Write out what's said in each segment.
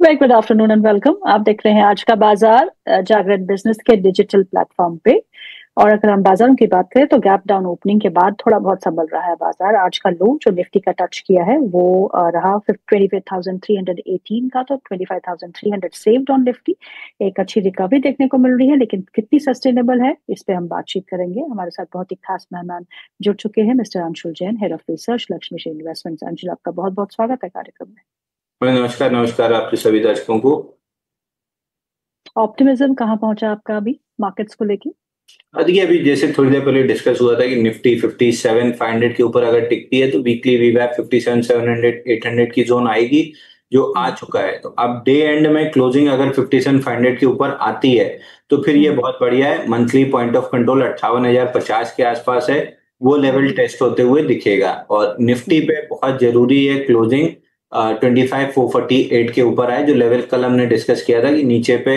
Very good afternoon and welcome. आप देख रहे हैं आज का बाजार जागरण बिजनेस के डिजिटल प्लेटफॉर्म पे। और अगर हम बाजारों की बात करें तो गैप डाउन ओपनिंग के बाद थोड़ा बहुत संभल रहा है बाजार। आज का लो जो निफ्टी का टच किया है वो रहा 25,318 का, तो 25,300 सेव्ड ऑन निफ्टी। एक अच्छी रिकवरी देखने को मिल रही है, लेकिन कितनी सस्टेनेबल है इस पे हम बातचीत करेंगे। हमारे साथ बहुत ही खास मेहमान जुड़ चुके हैं, mister Anshul Jain, head of research, Lakshmi investments. Anshul, आपका बहुत बहुत स्वागत है कार्यक्रम में। नमस्कार नमस्कार आपके सभी दर्शकों को। ऑप्टिमिज्म कहाँ पहुंचा आपका अभी मार्केट्स को लेके? देखिए, अभी जैसे थोड़ी देर पहले डिस्कस हुआ था कि निफ्टी 57,500 के ऊपर अगर टिकती है तो वीकली वीवैप 57,700 800 की जोन आएगी, जो आ हम्म। चुका है। तो अब डे एंड में क्लोजिंग अगर 57,500 के ऊपर आती है तो फिर ये हम्म। बहुत बढ़िया है। मंथली पॉइंट ऑफ कंट्रोल 58,050 के आसपास है, वो लेवल हम्म। टेस्ट होते हुए दिखेगा। और निफ्टी हम्म। पे बहुत जरूरी है क्लोजिंग 25,448 के ऊपर आए, जो लेवल कल हमने डिस्कस किया था कि नीचे पे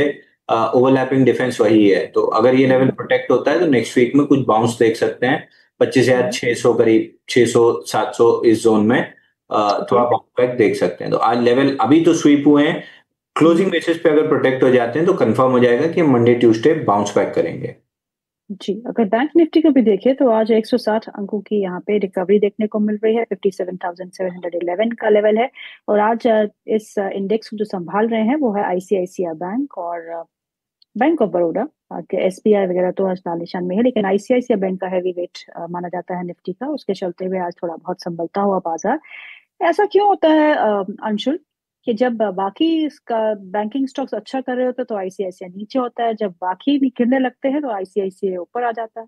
ओवरलैपिंग डिफेंस वही है। तो अगर ये लेवल हम्म। प्रोटेक्ट होता है तो नेक्स्ट वीक में कुछ बाउंस देख सकते हैं। हम्म। 25,600 करीब, 600 700 इस जोन में ओके। थोड़ा बाउंस बैक देख सकते हैं। तो आज लेवल अभी तो स्वीप हुए हैं, क्लोजिंग हम्म। बेसिस पे अगर प्रोटेक्ट हो जाते हैं तो कंफर्म हो जाएगा कि मंडे ट्यूसडे बाउंस बैक करेंगे। जी, अगर बैंक निफ्टी को भी देखें तो आज 160 अंकों की यहाँ पे रिकवरी देखने को मिल रही है। 57,711 का लेवल है। और आज इस इंडेक्स को जो संभाल रहे हैं वो है आईसीआईसीआई बैंक और बैंक ऑफ बड़ौदा। के एसबीआई वगैरह तो आज लाल निशान में है, लेकिन आईसीआईसीआई बैंक का हैवी वेट माना जाता है निफ्टी का। उसके चलते हुए आज थोड़ा बहुत संभलता हुआ बाजार। ऐसा क्यों होता है अंशुल, कि जब बाकी इसका बैंकिंग स्टॉक्स अच्छा कर रहे होते हैं तो आईसीआईसीआई नीचे होता है, जब बाकी गिरने लगते हैं तो आईसीआईसीआई ऊपर आ जाता है?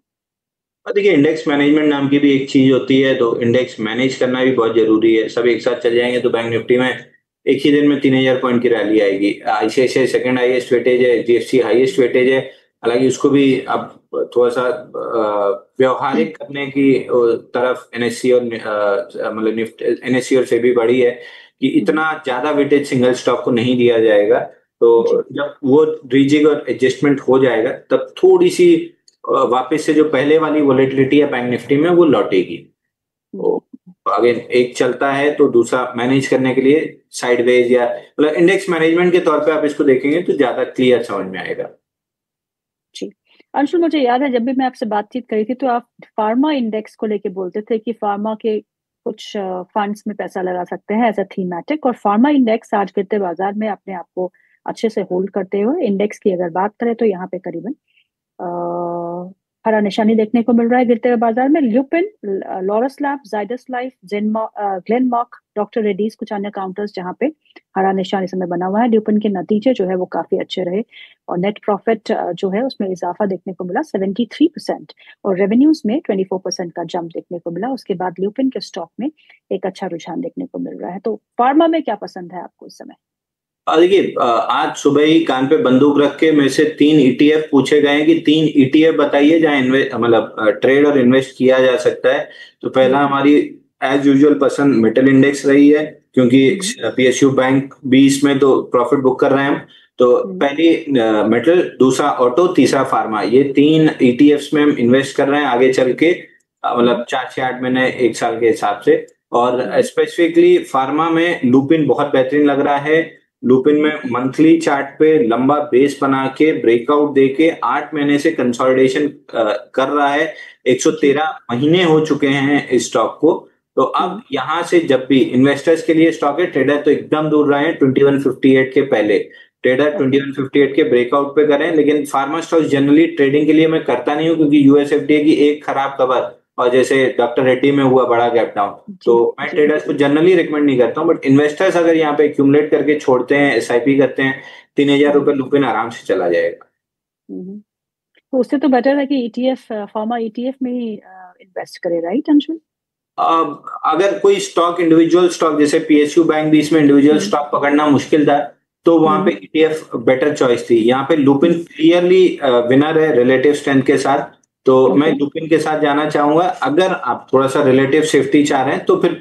और देखिए, इंडेक्स मैनेजमेंट नाम की भी एक चीज होती है, तो इंडेक्स मैनेज करना भी बहुत जरूरी है। सब एक साथ चल जाएंगे तो बैंक निफ्टी में एक ही दिन में 3,000 पॉइंट की रैली आएगी। आईसीआईसीआई सेकंड हाईएस्ट वेटेज है, एचडीएफसी हाईएस्ट वेटेज है। हालांकि उसको भी अब थोड़ा सा व्यवहारिक करने की तरफ एनएससी और मतलब निफ्टी, एनएससी और सेबी बढ़ी है कि हम्म। इतना ज्यादा वेटेज सिंगल स्टॉक को नहीं दिया जाएगा। तो जी। जब वो रीजिंग और एडजस्टमेंट हो जाएगा तब थोड़ी सी वापस से जो पहले वाली वोलेटिलिटी है बैंक निफ्टी में वो लौटेगी। तो हम्म। अगर एक चलता है तो दूसरा मैनेज करने के लिए साइडवेज या मतलब इंडेक्स मैनेजमेंट के तौर पे आप इसको देखेंगे तो ज्यादा क्लियर समझ में आएगा। जी, अंशुल, मुझे याद है जब भी मैं आपसे बातचीत करी थी तो आप फार्मा इंडेक्स को लेके बोलते थे कि फार्मा के कुछ फंड्स में पैसा लगा सकते हैं एज अ थीमेटिक। और फार्मा इंडेक्स आज गिरते बाजार में अपने आप को अच्छे से होल्ड करते हुए, इंडेक्स की अगर बात करें तो यहाँ पे करीबन हरा निशानी देखने को मिल रहा है गिरते हुए बाजार में। Lupin, Laurus lab, Zydus life, Glenmark, doctor Reddy's, कुछ अन्य काउंटर्स जहां पे हरा निशान इस समय बना हुआ है। ल्यूपिन के नतीजे जो है वो काफी अच्छे रहे और नेट प्रॉफिट जो है उसमें इजाफा देखने को मिला 73%। और रेवेन्यूज में 24% का जंप देखने को मिला। उसके बाद ल्यूपिन के स्टॉक में एक अच्छा रुझान देखने को मिल रहा है। तो फार्मा में क्या पसंद है आपको इस समय? देखिए, आज सुबह ही कान पे बंदूक रख के मेरे से 3 ईटीएफ पूछे गए हैं कि 3 ईटीएफ बताइए जहां इन्वेस्ट मतलब ट्रेड और इन्वेस्ट किया जा सकता है। तो पहला हम्म। हमारी एज यूजुअल पसंद मेटल इंडेक्स रही है, क्योंकि हम्म। पीएसयू बैंक भी इसमें तो प्रॉफिट बुक कर रहे हैं हम। तो हम्म। पहली मेटल, दूसरा ऑटो, तीसरा फार्मा, ये 3 ईटीएफ्स में हम इन्वेस्ट कर रहे हैं आगे चल के, हम्म। मतलब 4 से 8 महीने 1 साल के हिसाब से। और हम्म। स्पेसिफिकली फार्मा में लुपिन बहुत बेहतरीन लग रहा है। लुपिन हम्म। में मंथली चार्ट पे लंबा बेस बना के ब्रेकआउट दे के 8 महीने से कंसोलिडेशन कर रहा है। जी। 113 महीने हो चुके हैं इस स्टॉक को। तो अब हम्म। यहां से जब भी इन्वेस्टर्स के लिए स्टॉक है, ट्रेडर तो एकदम दूर रहे हैं 2158 के पहले। Trader okay. 2158 के ब्रेकआउट पे करें, लेकिन फार्मा स्टॉक जनरली ट्रेडिंग के लिए मैं करता नहीं हूं, क्योंकि यूएसएफडीए की एक खराब खबर और जैसे डॉक्टर रेड्डी में हुआ बड़ा गैप डाउन, जी। तो मैं जी। ट्रेडर्स को जनरली रिकमेंड नहीं करता हूँ। बट इन्वेस्टर्स अगर यहाँ पे एक्यूमुलेट करके छोड़ते हैं, एसआईपी करते हैं, 3,000 रुपए हम्म। लुपिन आराम से चला जाएगा। हम्म। तो उससे तो बेटर है कि ईटीएफ, फार्मा ईटीएफ में ही इन्वेस्ट करे, राइट अंशुल? अगर कोई स्टॉक, इंडिविजुअल स्टॉक, जैसे पीएसयू बैंक भी इसमें इंडिविजुअल हम्म। स्टॉक पकड़ना मुश्किल था, तो वहां पे हम्म। ईटीएफ बेटर चॉइस थी। यहाँ पे लुपिन हम्म। क्लियरली विनर है रिलेटिव स्ट्रेंथ के साथ। तो मैं ओके। लुपिन के साथ जाना चाहूंगा। अगर आप थोड़ा सा रिलेटिव सेफ्टी चाह रहे हैं तो फिर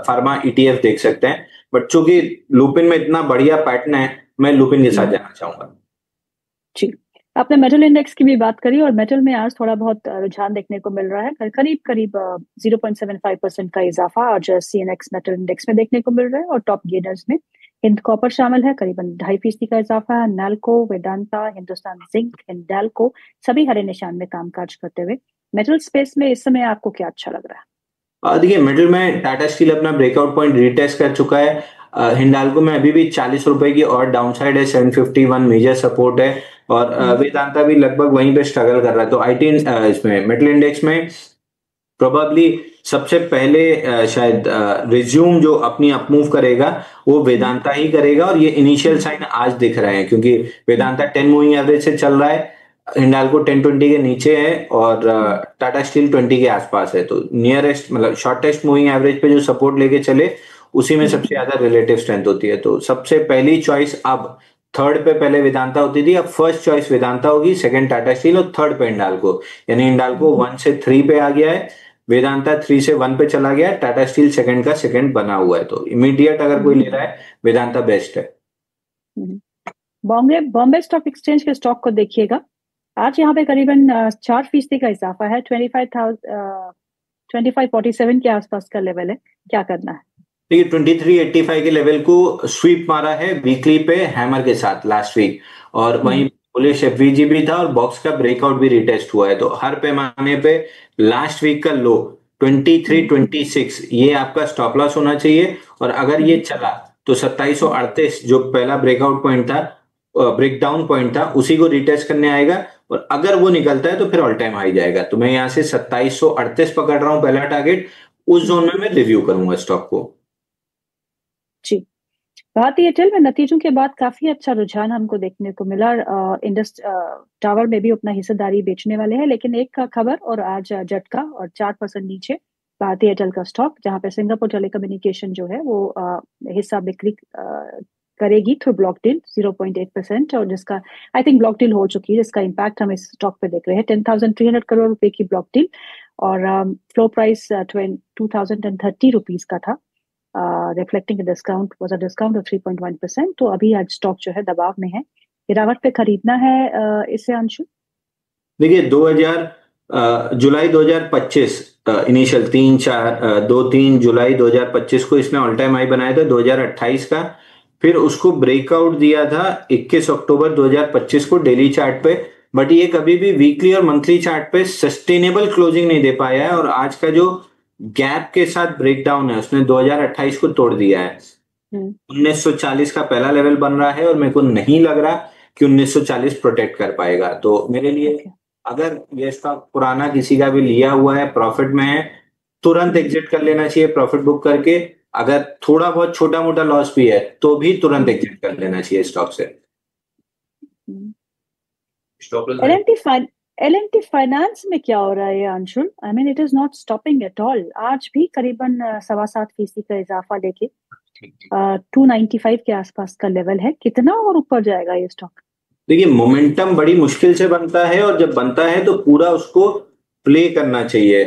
फार्मा ईटीएफ देख सकते हैं। बट चूंकि लुपिन में इतना बढ़िया पैटर्न है, मैं लुपिन के साथ हम्म। जाना चाहूंगा। जी। आपने मेटल इंडेक्स की भी बात करी और मेटल में आज थोड़ा बहुत रुझान देखने को मिल रहा है, करीब करीब 0.75% का इजाफा आज सीएनएक्स मेटल इंडेक्स में देखने को मिल रहा है। और टॉप गेनर्स में हिंद कॉपर शामिल है, करीबन 2.5% का इजाफा है। नैल्को, वेदांता, हिंदुस्तान जिंक, हिंडाल्को सभी हरे निशान में कामकाज करते हुए। मेटल स्पेस में इस समय आपको क्या अच्छा लग रहा है? देखिए, मिडिल में टाटा स्टील अपना ब्रेकआउट पॉइंट रीटेस्ट कर चुका है। हिंडाल्को में अभी भी 40 रुपए की और डाउनसाइड है, 751 मेजर सपोर्ट है। और वेदांता भी लगभग वहीं पे स्ट्रगल कर रहा है। तो आईटी इसमें मेटल इंडेक्स में प्रोबेबली सबसे पहले शायद रिज्यूम जो अपनी अपमूव करेगा वो वेदांता ही करेगा। और ये इनिशियल साइन आज दिख रहे हैं, क्योंकि वेदांता 10 मूविंग एवरेज से चल रहा है, हिंडाल्को 1020 के नीचे है और टाटा स्टील 20 के आसपास है। तो नियरेस्ट मतलब शॉर्टेस्ट मूविंग एवरेज पे जो सपोर्ट लेके चले उसी में सबसे ज्यादा रिलेटिव स्ट्रेंथ होती है। तो सबसे पहली चॉइस अब थर्ड पे पहले वेदांता होती थी, अब फर्स्ट चॉइस वेदांता होगी, सेकंड टाटा स्टील और थर्ड पे हिंडाल्को। यानी हिंडाल्को 1 से 3 पे आ गया है, वेदांता 3 से 1 पे चला गया है, टाटा स्टील सेकंड का सेकंड बना हुआ है। तो इमीडिएट अगर कोई ले रहा है वेदांता बेस्ट है। बॉम्बे बॉम्बे स्टॉक एक्सचेंज के स्टॉक को देखिएगा, आज यहाँ पे करीबन 4% का इजाफा है। 2547 के आसपास का लेवल है, क्या करना है? देखिए, 2385 के लेवल को स्वीप मारा है वीकली पे हैमर के साथ लास्ट वीक, और वहीं बुलिश एफवीजी भी था और बॉक्स का ब्रेकआउट भी रिटेस्ट हुआ है। तो हर पैमाने पे लास्ट वीक का लो 2326 ये आपका स्टॉप लॉस होना चाहिए। और अगर ये चला तो 2738 जो पहला ब्रेकआउट पॉइंट था, ब्रेकडाउन पॉइंट था, उसी को रिटेस्ट करने आएगा। और अगर वो निकलता है तो फिर ऑल टाइम हाई जाएगा। तो मैं यहाँ से 2738 पकड़ रहा हूँ पहला टारगेट, उस जोन में मैं रिव्यू करूंगा स्टॉक को। जी, भारतीय एयरटेल में नतीजों के बाद काफी अच्छा रुझान हमको देखने को मिला। इंडस टावर में भी अपना हिस्सेदारी बेचने वाले हैं, लेकिन एक का खबर और आज झटका और 4% नीचे भारतीय एयरटेल का स्टॉक, जहां पे सिंगापुर टेलीकम्युनिकेशन जो है वो हिस्सा बिक्री करेगी थ्रू ब्लॉक डील 0.8%, और जिसका आई थिंक ब्लॉक डील हो चुकी है, जिसका इम्पैक्ट हम इस स्टॉक पे देख रहे हैं। 10,300 करोड़ रुपए की ब्लॉक डील और फ्लो प्राइस 2,030 रुपीज का था, reflecting discount was a discount of 3.1%। तो अभी आज स्टॉक जो है दबाव में है, गिरावट पे खरीदना है इसे अंशु? देखिए, जुलाई 2025 इनिशियल 3 जुलाई 2025 को इसने ऑल टाइम हाई बनाया था 2028 का। फिर उसको ब्रेकआउट दिया था 21 अक्टूबर 2025 को डेली चार्ट पे, बट ये कभी भी वीकली और मंथली चार्ट पे सस्टेनेबल क्लोजिंग नहीं दे पाया है। और आज का जो गैप के साथ ब्रेकडाउन है उसने 2028 को तोड़ दिया है। 1940 का पहला लेवल बन रहा है और मेरे को नहीं लग रहा कि 1940 प्रोटेक्ट कर पाएगा। तो मेरे लिए अगर ये स्टॉक पुराना किसी का भी लिया हुआ है, प्रॉफिट में है, तुरंत एग्जिट कर लेना चाहिए प्रॉफिट बुक करके। अगर थोड़ा बहुत छोटा मोटा लॉस भी है तो भी तुरंत एग्जिट कर लेना चाहिए स्टॉक से। एल&टी फाइनेंस में क्या हो रहा है Anshul? I mean it is not stopping at all, आज भी करीबन 7.25% का इजाफा लेके 295 के आसपास का लेवल है। कितना और ऊपर जाएगा ये स्टॉक? देखिए, मोमेंटम बड़ी मुश्किल से बनता है और जब बनता है तो पूरा उसको प्ले करना चाहिए।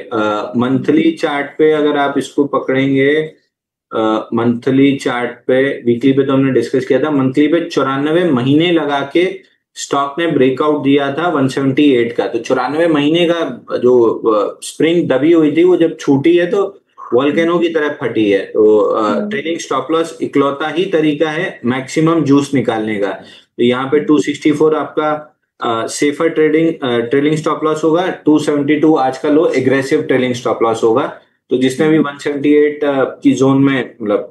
मंथली चार्ट पे अगर आप इसको पकड़ेंगे, मंथली चार्ट पे, वीकली पे तो हमने डिस्कस किया था, मंथली पे 94 महीने लगा के स्टॉक ने ब्रेकआउट दिया था 178 का। तो 94 महीने का जो स्प्रिंग दबी हुई थी वो जब छूटी है तो वॉल्केनो की तरह फटी है। तो ट्रेलिंग स्टॉप लॉस इकलौता ही तरीका है मैक्सिमम जूस निकालने का। तो यहाँ पे 264 आपका सेफर ट्रेलिंग स्टॉप लॉस होगा, 272 आज का लो एग्रेसिव ट्रेलिंग स्टॉप लॉस होगा। तो जिसने भी 178 की जोन में मतलब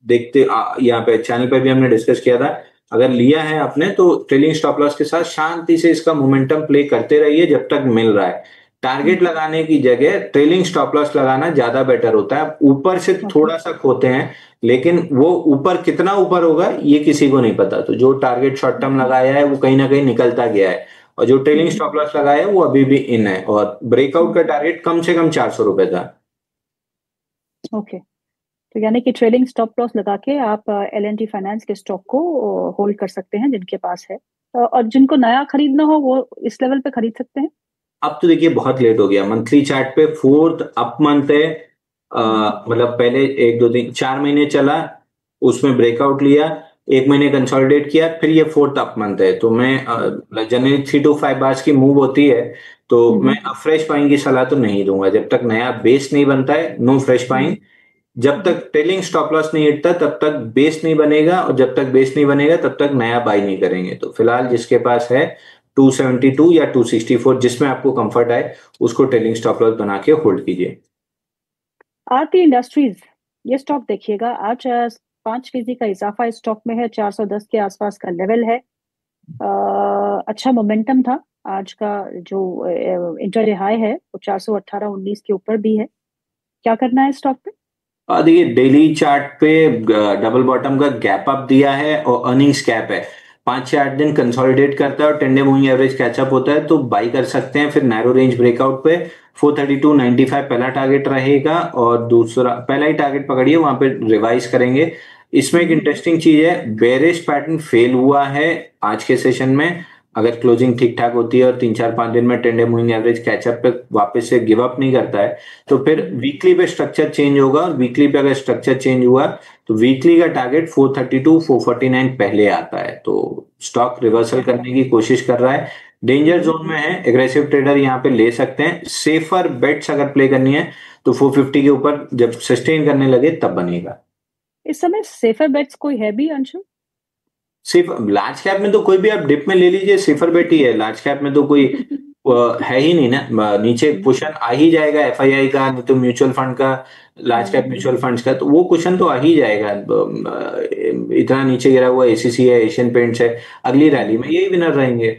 देखते यहाँ पे चैनल पे भी हमने डिस्कस किया था, अगर लिया है आपने तो ट्रेलिंग स्टॉप लॉस के साथ शांति से इसका मोमेंटम प्ले करते रहिए जब तक मिल रहा है। टारगेट लगाने की जगह ट्रेलिंग स्टॉप लॉस लगाना ज्यादा बेटर होता है। ऊपर से थोड़ा सा खोते हैं, लेकिन वो ऊपर कितना ऊपर होगा ये किसी को नहीं पता। तो जो टारगेट शॉर्ट टर्म लगाया है वो कहीं ना कहीं निकलता गया है, और जो ट्रेलिंग स्टॉप लॉस लगाया है वो अभी भी इन है। और ब्रेकआउट का टारगेट कम से कम 400 रुपए था। ओके, तो यानी कि ट्रेलिंग स्टॉप लॉस लगा के आप एल&टी फाइनेंस के स्टॉक को होल्ड कर सकते हैं जिनके पास है, और जिनको नया खरीदना हो वो इस लेवल पे खरीद सकते हैं। अब तो देखिए बहुत लेट हो गया, मंथली चार्ट पे 4th अप मंथ है। मतलब पहले 1 2 3 4 महीने चला, उसमें ब्रेकआउट लिया, एक महीने कंसोलिडेट किया, फिर ये फोर्थ अप मंथ है, तो मैं जनरली 3 to 5 बार्स की मूव होती है, तो मैं अब फ्रेश बाइंग की सलाह तो नहीं दूंगा जब तक नया बेस नहीं बनता है। No fresh buying. जब तक ट्रेलिंग स्टॉप लॉस नहीं हिटता तब तक बेस नहीं बनेगा, और जब तक बेस नहीं बनेगा तब तक नया बाई नहीं करेंगे। तो फिलहाल जिसके पास है 272 या 264, जिसमें आपको कंफर्ट आए, उसको ट्रेलिंग स्टॉप लॉस बना के होल्ड कीजिए। आरती इंडस्ट्रीज, ये स्टॉक देखिएगा आज 5% का इजाफा इस स्टॉक में है, 410 के आसपास का लेवल है। अच्छा मोमेंटम था आज का, जो इंटरडे हाई है वो 418-19 के ऊपर भी है। क्या करना है स्टॉक पे? देखिए डेली चार्ट पे डबल बॉटम का गैप अप दिया है और अर्निंग्स कैप है। 5 से 8 दिन कंसोलिडेट करता है और 10 डे मूविंग एवरेज कैचअप होता है, तो बाई कर सकते हैं। फिर नैरो रेंज ब्रेकआउट पे 432.95 पहला टारगेट रहेगा, और दूसरा पहला ही टारगेट पकड़िए, वहां पे रिवाइज करेंगे। इसमें एक इंटरेस्टिंग चीज है, बेरिश पैटर्न फेल हुआ है आज के सेशन में। अगर क्लोजिंग ठीक ठाक होती है और 3 4 5 दिन में 10 डे मूविंग एवरेज कैचअप पे वापस से गिव अप नहीं करता है, तो फिर वीकली पे स्ट्रक्चर चेंज होगा। और वीकली पे अगर स्ट्रक्चर चेंज हुआ तो वीकली का टारगेट 432 449 पहले आता है। तो स्टॉक रिवर्सल करने की कोशिश कर रहा है, डेंजर जोन में है। एग्रेसिव ट्रेडर यहाँ पे ले सकते हैं। सेफर बेट्स अगर प्ले करनी है तो 450 के ऊपर जब सस्टेन करने लगे तब बनेगा। इस समय सेफर बेट्स कोई है भी अंशु? सिर्फ लार्ज कैप में तो कोई भी आप डिप में ले लीजिए, सेफर बेट ही है। लार्ज कैप में तो कोई है ही नहीं ना। नीचे क्वेश्चन आ ही जाएगा एफआईआई का, नहीं तो म्यूचुअल फंड का, लार्ज कैप म्यूचुअल फंड्स का, तो वो क्वेश्चन तो आ ही जाएगा। इतना नीचे गिरा हुआ एसीसी है, एशियन पेंट्स है, अगली रैली में यही विनर रहेंगे।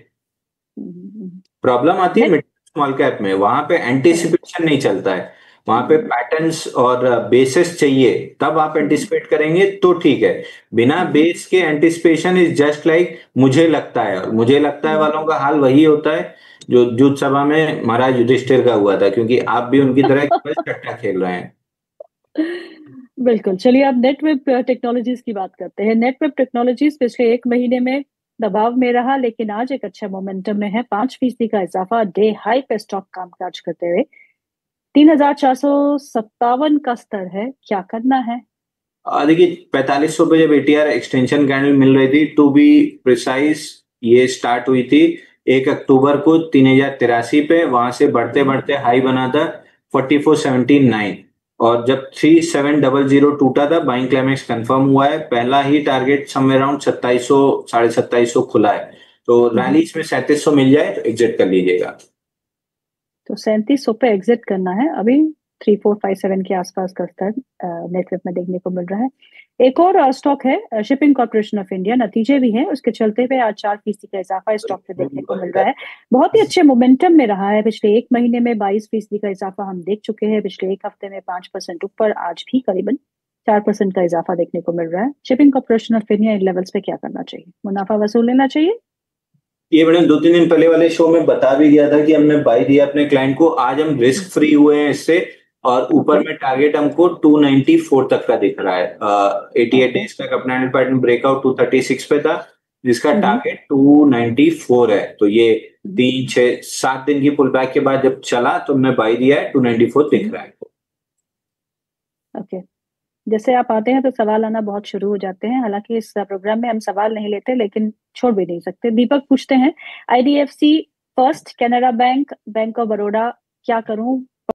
प्रॉब्लम आती है नेट मिड स्मॉल कैप में, वहां पे एंटिसिपेशन नहीं चलता है। वहां पे पैटर्न्स और बेसिस चाहिए, तब आप एंटिसिपेट करेंगे तो ठीक है। बिना बेस के एंटिसिपेशन इज जस्ट लाइक मुझे लगता है, और मुझे लगता है वालों का हाल वही होता है जो युद्ध सभा में महाराज युधिष्ठिर का हुआ था, क्योंकि आप भी उनकी तरह केवल सट्टा खेल रहे हैं। बिल्कुल। चलिए अब नेटवेब टेक्नोलॉजीज की बात करते हैं। नेटवेब टेक्नोलॉजीज पिछले एक महीने में दबाव में रहा, लेकिन आज एक अच्छा मोमेंटम में है। 5% का इजाफा, डे हाई पे स्टॉक कामकाज करते हुए 3,457 का स्तर है। क्या करना है? देखिए 4500 पे जब एटीआर एक्सटेंशन कैंडल मिल रही थी, टू बी प्रिसाइज, ये स्टार्ट हुई थी 1 अक्टूबर को 3083 पे। वहां से बढ़ते बढ़ते हाई बना था 4479, और जब 3700 टूटा था बाइंग क्लाइमेक्स कंफर्म हुआ है। पहला ही टारगेट समवेयर अराउंड 2700 2750 खुला है, तो रैलीज में 3700 मिल जाए तो एग्जिट कर लीजिएगा। तो 3700 पे एग्जिट करना है। अभी 3457 के आसपास का स्तर नेटवेब में देखने को मिल रहा है। एक और स्टॉक है शिपिंग कॉर्पोरेशन ऑफ इंडिया। नतीजे भी हैं उसके चलते हुए आज 4% का इजाफा इस स्टॉक पे देखने को मिल रहा है। बहुत ही अच्छे मोमेंटम में रहा है। पिछले एक महीने में 22% का इजाफा हम देख चुके हैं। पिछले एक हफ्ते में 5% ऊपर, आज भी करीबन 4% का इजाफा देखने को मिल रहा है। Shipping corporation of India in levels पे क्या करना चाहिए? मुनाफा वसूल लेना चाहिए? ये मैंने 2 3 दिन पहले वाले शो में बता भी दिया था कि हमने बाई दिया अपने क्लाइंट को। आज हम रिस्क फ्री हुए हैं इससे, और ऊपर ओके। में टारगेट हमको 294 तक का दिख रहा है। 88 ओके। डेज तक अपना पैटर्न ब्रेकआउट 236 पे था, जिसका टारगेट 294 है। तो ये 3 6 7 दिन की पुल बैक के बाद जब चला तो हमने बाई दिया है, 294 दिख रहा है। ओके। जैसे आप आते हैं तो सवाल आना बहुत शुरू हो जाते हैं। हालांकि इस प्रोग्राम में हम सवाल नहीं लेते, लेकिन छोड़ भी नहीं सकते। दीपक पूछते हैं, IDFC first, Canara bank, bank of Baroda, क्या करूं?